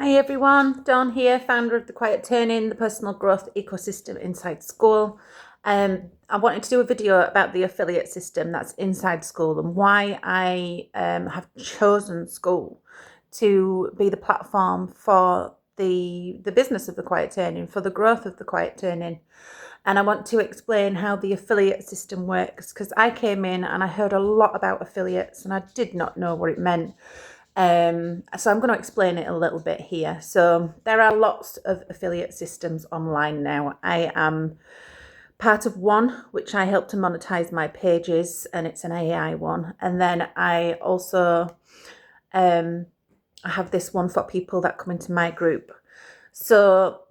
Hi everyone, Dawn here, founder of The Quiet Turning, the personal growth ecosystem inside Skool. I wanted to do a video about the affiliate system that's inside Skool and why I have chosen Skool to be the platform for the business of The Quiet Turning, for the growth of The Quiet Turning. And I want to explain how the affiliate system works, because I came in and I heard a lot about affiliates and I did not know what it meant. So I'm going to explain it a little bit here. So there are lots of affiliate systems online now. I am part of one, which I help to monetize my pages, and it's an AI one. And then I also have this one for people that come into my group. So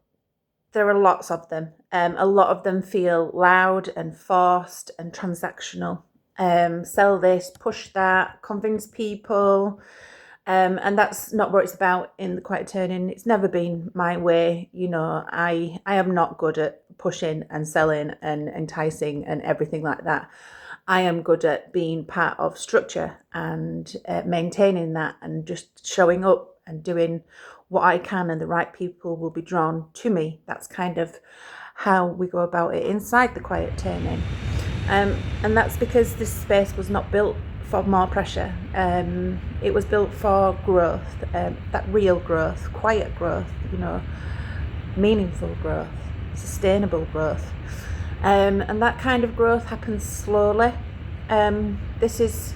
there are lots of them. A lot of them feel loud and forced and transactional. Sell this, push that, convince people. And that's not what it's about in the Quiet Turning. It's never been my way. I am not good at pushing and selling and enticing and everything like that. I am good at being part of structure and maintaining that and just showing up and doing what I can, and the right people will be drawn to me. That's kind of how we go about it inside the Quiet Turning. And that's because this space was not built for more pressure. It was built for growth, that real growth, quiet growth, meaningful growth, sustainable growth. And that kind of growth happens slowly. This is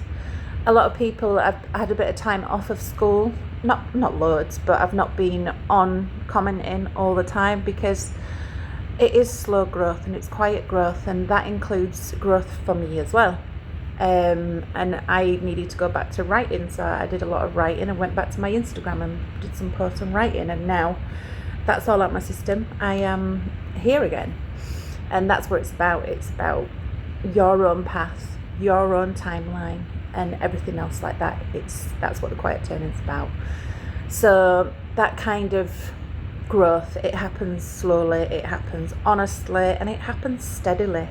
a lot of people. I've had a bit of time off of school, not loads, but I've not been on commenting all the time because it is slow growth and it's quiet growth, and that includes growth for me as well. And I needed to go back to writing, so I did a lot of writing and went back to my Instagram and did some posts on writing, and now that's all out my system. I am here again, and that's what it's about. It's about your own path, your own timeline, and everything else like that. That's what the Quiet Turning is about. So that kind of growth, it happens slowly, it happens honestly, and it happens steadily.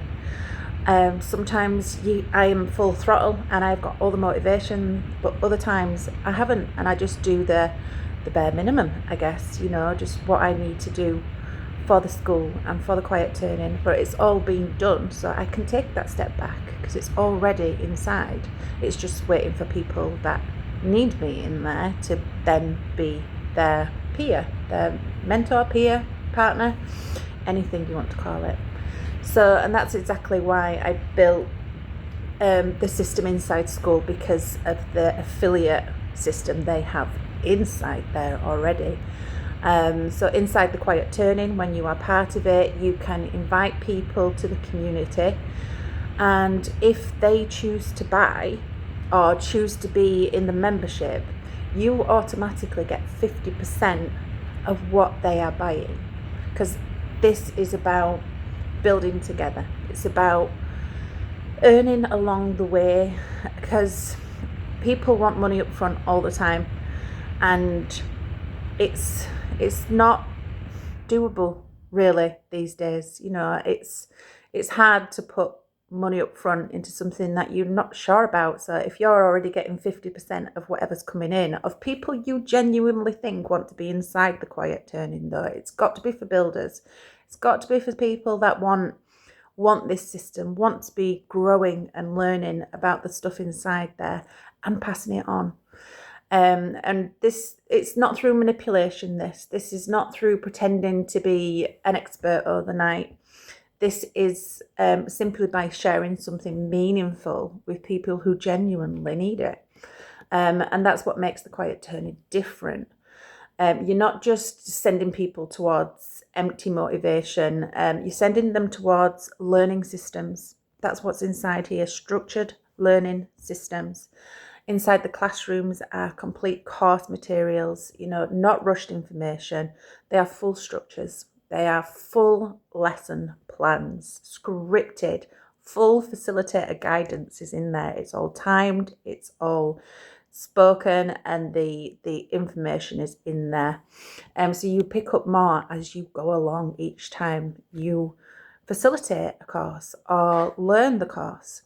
Sometimes I am full throttle and I've got all the motivation, but other times I haven't, and I just do the bare minimum, I guess, just what I need to do for the school and for the Quiet Turning. But it's all been done, so I can take that step back because it's already inside. It's just waiting for people that need me in there to then be their peer, their mentor, peer, partner, anything you want to call it. So, and that's exactly why I built the system inside Skool, because of the affiliate system they have inside there already. So inside the Quiet Turning, when you are part of it, you can invite people to the community, and if they choose to buy or choose to be in the membership, you automatically get 50% of what they are buying, because this is about building together. It's about earning along the way, because people want money up front all the time, and it's not doable really these days. It's hard to put money up front into something that you're not sure about. So if you're already getting 50% of whatever's coming in of people you genuinely think want to be inside the Quiet Turning, though, it's got to be for builders. It's got to be for people that want this system, want to be growing and learning about the stuff inside there and passing it on. And this, it's not through manipulation. This is not through pretending to be an expert overnight. This is simply by sharing something meaningful with people who genuinely need it. And that's what makes the Quiet Turning different. You're not just sending people towards empty motivation. You're sending them towards learning systems. That's what's inside here, structured learning systems. Inside the classrooms are complete course materials, not rushed information. They are full structures. They are full lesson plans, scripted, full facilitator guidance is in there. It's all timed, it's all spoken, and the information is in there. So you pick up more as you go along each time you facilitate a course or learn the course.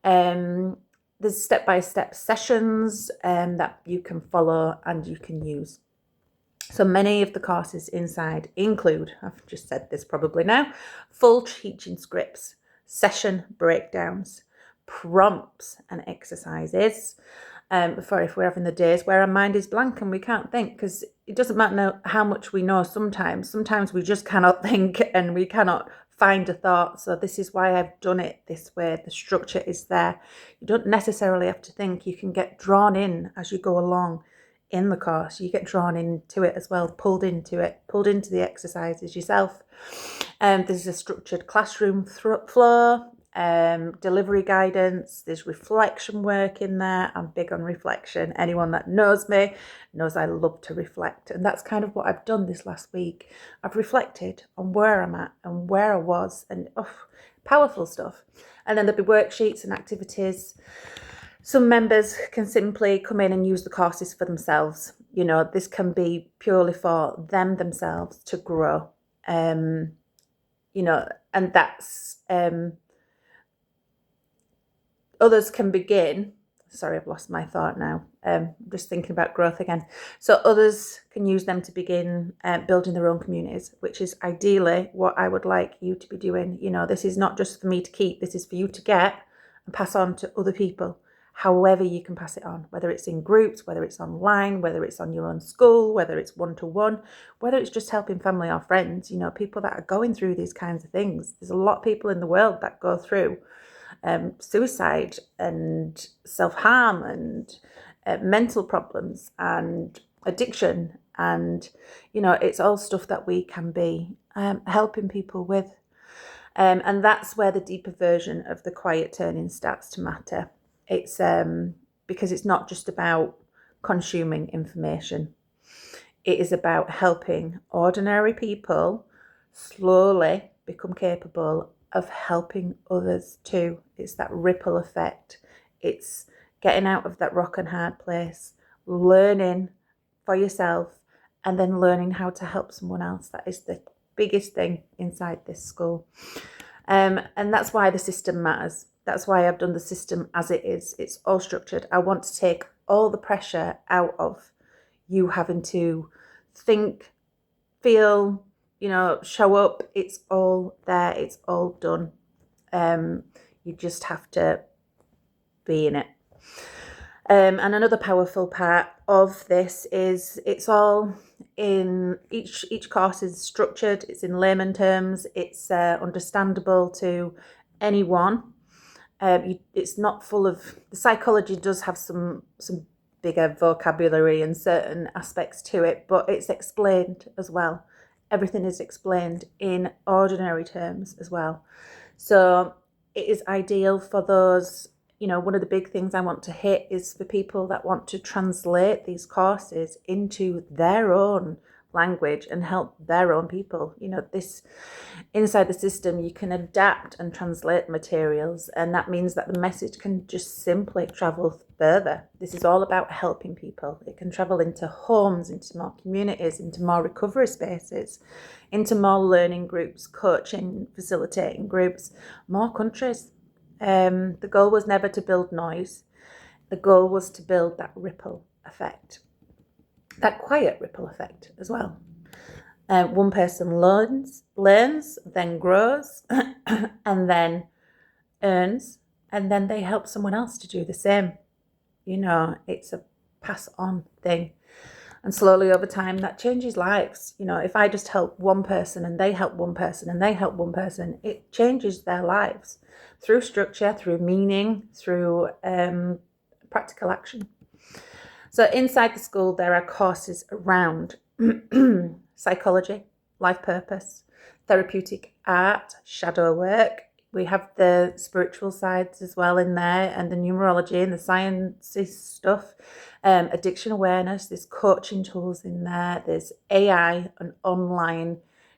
There's step-by-step sessions that you can follow and you can use. So many of the courses inside include, I've just said this probably now, full teaching scripts, session breakdowns, prompts and exercises. For if we're having the days where our mind is blank and we can't think, because it doesn't matter how much we know sometimes we just cannot think and we cannot find a thought. So this is why I've done it this way. The structure is there. You don't necessarily have to think. You can get drawn in as you go along in the course. You get drawn into it as well, pulled into the exercises yourself. There's a structured classroom flow, delivery guidance, there's reflection work in there. I'm big on reflection. Anyone that knows me knows I love to reflect, and that's kind of what I've done this last week. I've reflected on where I'm at and where I was, and powerful stuff. And then there'll be worksheets and activities. Some members can simply come in and use the courses for themselves. This can be purely for themselves to grow. And that's others can begin. Sorry, I've lost my thought now. I'm just thinking about growth again. So others can use them to begin building their own communities, which is ideally what I would like you to be doing. This is not just for me to keep, this is for you to get and pass on to other people. However you can pass it on, whether it's in groups, whether it's online, whether it's on your own school, whether it's one-to-one, whether it's just helping family or friends, people that are going through these kinds of things. There's a lot of people in the world that go through suicide and self-harm and mental problems and addiction. And, it's all stuff that we can be helping people with. And that's where the deeper version of the quiet turning starts to matter. It's because it's not just about consuming information. It is about helping ordinary people slowly become capable of helping others too. It's that ripple effect. It's getting out of that rock and hard place, learning for yourself, and then learning how to help someone else. That is the biggest thing inside this school. And that's why the system matters. That's why I've done the system as it is. It's all structured. I want to take all the pressure out of you having to think, feel, show up. It's all there. It's all done. You just have to be in it. And another powerful part of this is it's all in each course is structured. It's in layman terms. It's understandable to anyone. It's not full of, the psychology does have some bigger vocabulary and certain aspects to it, but it's explained as well. Everything is explained in ordinary terms as well. So it is ideal for those, one of the big things I want to hit is for people that want to translate these courses into their own language and help their own people. This inside the system, you can adapt and translate materials, and that means that the message can just simply travel further. This is all about helping people. It can travel into homes, into more communities, into more recovery spaces, into more learning groups, coaching, facilitating groups, more countries. The goal was never to build noise. The goal was to build that ripple effect. That quiet ripple effect as well. One person learns, then grows, and then earns, and then they help someone else to do the same. It's a pass on thing. And slowly over time, that changes lives. If I just help one person and they help one person and they help one person, it changes their lives through structure, through meaning, through practical action. So inside the school, there are courses around psychology, life purpose, therapeutic art, shadow work. We have the spiritual sides as well in there, and the numerology and the sciences stuff, addiction awareness, there's coaching tools in there, there's AI and online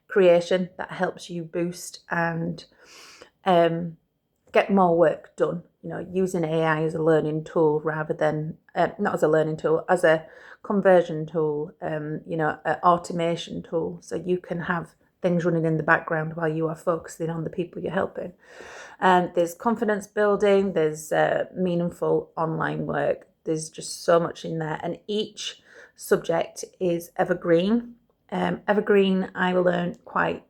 creation that helps you boost and get more work done. Using AI as a learning tool rather than, not as a learning tool, as a conversion tool, an automation tool. So you can have things running in the background while you are focusing on the people you're helping. And there's confidence building, there's meaningful online work. There's just so much in there. And each subject is evergreen. Evergreen I learned quite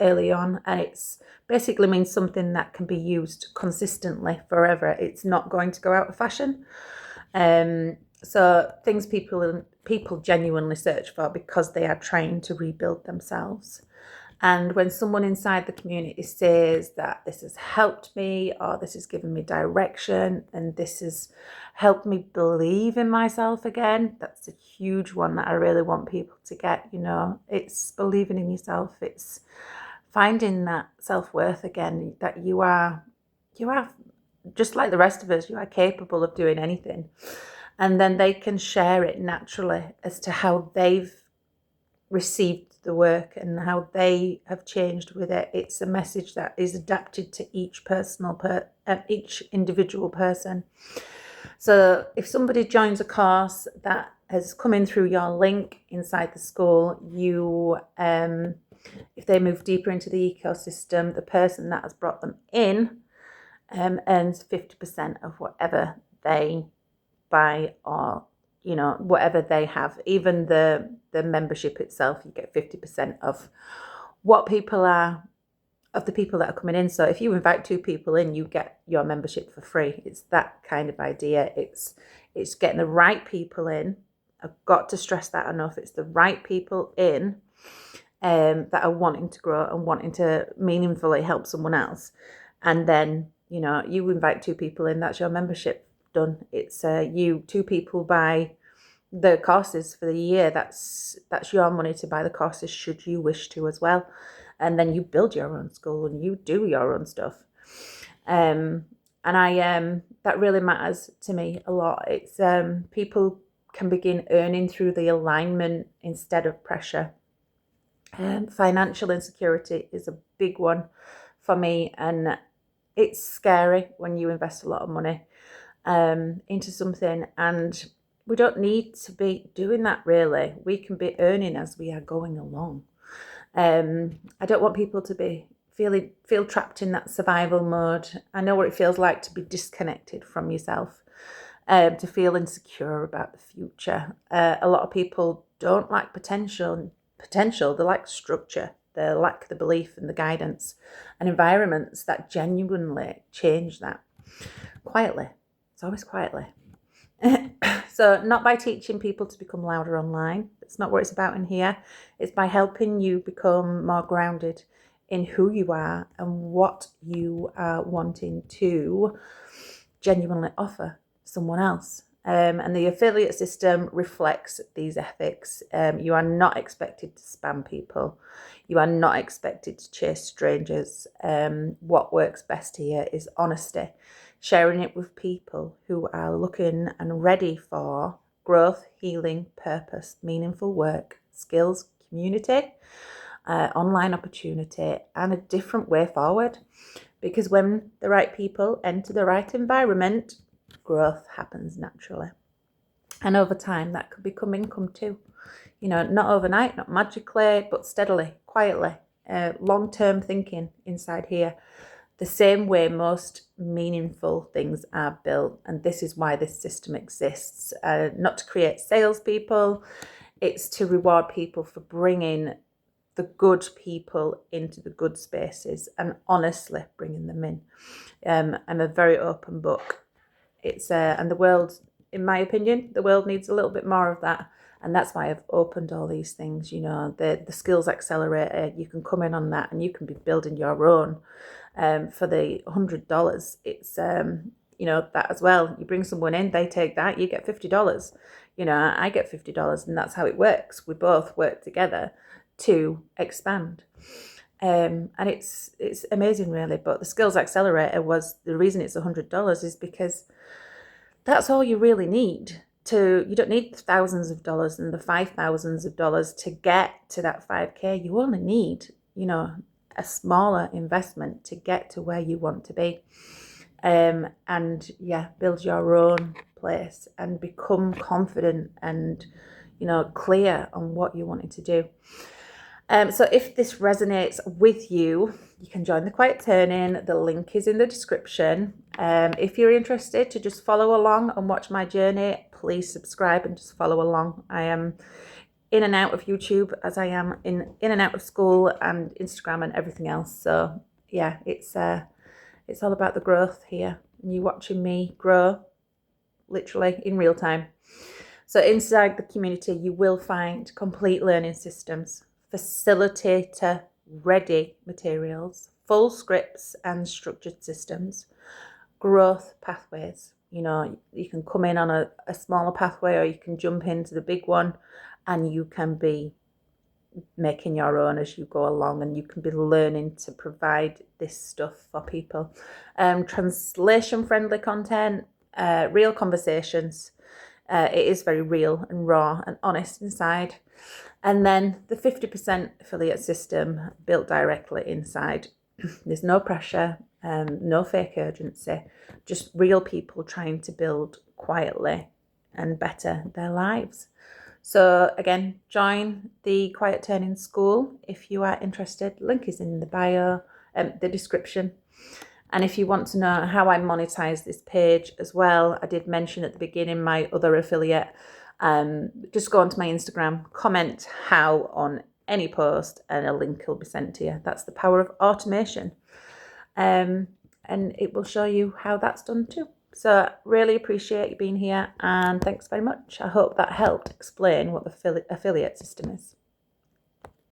early on, and it's basically means something that can be used consistently forever. It's not going to go out of fashion. So things people genuinely search for because they are trying to rebuild themselves. And when someone inside the community says that this has helped me, or this has given me direction, and this has helped me believe in myself again, that's a huge one that I really want people to get. It's believing in yourself. It's finding that self-worth again, that you are just like the rest of us, you are capable of doing anything. And then they can share it naturally as to how they've received the work and how they have changed with it. It's a message that is adapted to each each individual person. So if somebody joins a course that has come in through your link inside the school, if they move deeper into the ecosystem, the person that has brought them in earns 50% of whatever they buy, or whatever they have. Even the membership itself, you get 50% of the people that are coming in. So if you invite 2 people in, you get your membership for free. It's that kind of idea. It's getting the right people in. I've got to stress that enough. It's the right people in that are wanting to grow and wanting to meaningfully help someone else. And then you invite 2 people in, that's your membership done. It's 2 people buy the courses for the year. That's your money to buy the courses should you wish to as well. And then you build your own school and you do your own stuff. And that really matters to me a lot. It's people can begin earning through the alignment instead of pressure. Financial insecurity is a big one for me, and it's scary when you invest a lot of money into something, and we don't need to be doing that really. We can be earning as we are going along. I don't want people to feel trapped in that survival mode. I know what it feels like to be disconnected from yourself, to feel insecure about the future. A lot of people don't like potential, they like structure. They lack the belief and the guidance and environments that genuinely change that quietly. It's always quietly. So not by teaching people to become louder online. It's not what it's about in here. It's by helping you become more grounded in who you are and what you are wanting to genuinely offer someone else. And the affiliate system reflects these ethics. You are not expected to spam people. You are not expected to chase strangers. What works best here is honesty, sharing it with people who are looking and ready for growth, healing, purpose, meaningful work, skills, community, online opportunity, and a different way forward. Because when the right people enter the right environment, growth happens naturally. And over time, that could become income too. Not overnight, not magically, but steadily, quietly, long-term thinking inside here. The same way most meaningful things are built. And this is why this system exists. Not to create salespeople, it's to reward people for bringing the good people into the good spaces and honestly bringing them in. I'm a very open book. And the world, in my opinion, the world needs a little bit more of that. And that's why I've opened all these things, the skills accelerator. You can come in on that and you can be building your own. For the $100, it's, that as well. You bring someone in, they take that, you get $50. I get $50, and that's how it works. We both work together to expand. And it's amazing really. But the skills accelerator the reason it's $100 is because that's all you really need. You don't need thousands of dollars and the $5,000s of dollars to get to that 5K. You only need, a smaller investment to get to where you want to be. Build your own place and become confident and, clear on what you wanted to do. So if this resonates with you, you can join the Quiet Turn-In. The link is in the description. If you're interested to just follow along and watch my journey, please subscribe and just follow along. I am in and out of YouTube as I am in and out of Skool and Instagram and everything else. So yeah, it's all about the growth here, and you watching me grow literally in real time. So inside the community, you will find complete learning systems, facilitator ready materials, full scripts and structured systems, growth pathways. You know, you can come in on a smaller pathway, or you can jump into the big one, and you can be making your own as you go along, and you can be learning to provide this stuff for people. Translation friendly content, real conversations. It is very real and raw and honest inside. And then the 50% affiliate system built directly inside. There's no pressure, no fake urgency, just real people trying to build quietly and better their lives. So again, join the Quiet Turning Skool if you are interested. Link is in the bio, the description. And if you want to know how I monetize this page as well, I did mention at the beginning my other affiliate. Just go onto my Instagram, comment how on any post, and a link will be sent to you. That's the power of automation. And it will show you how that's done too. So really appreciate you being here, and thanks very much. I hope that helped explain what the affiliate system is.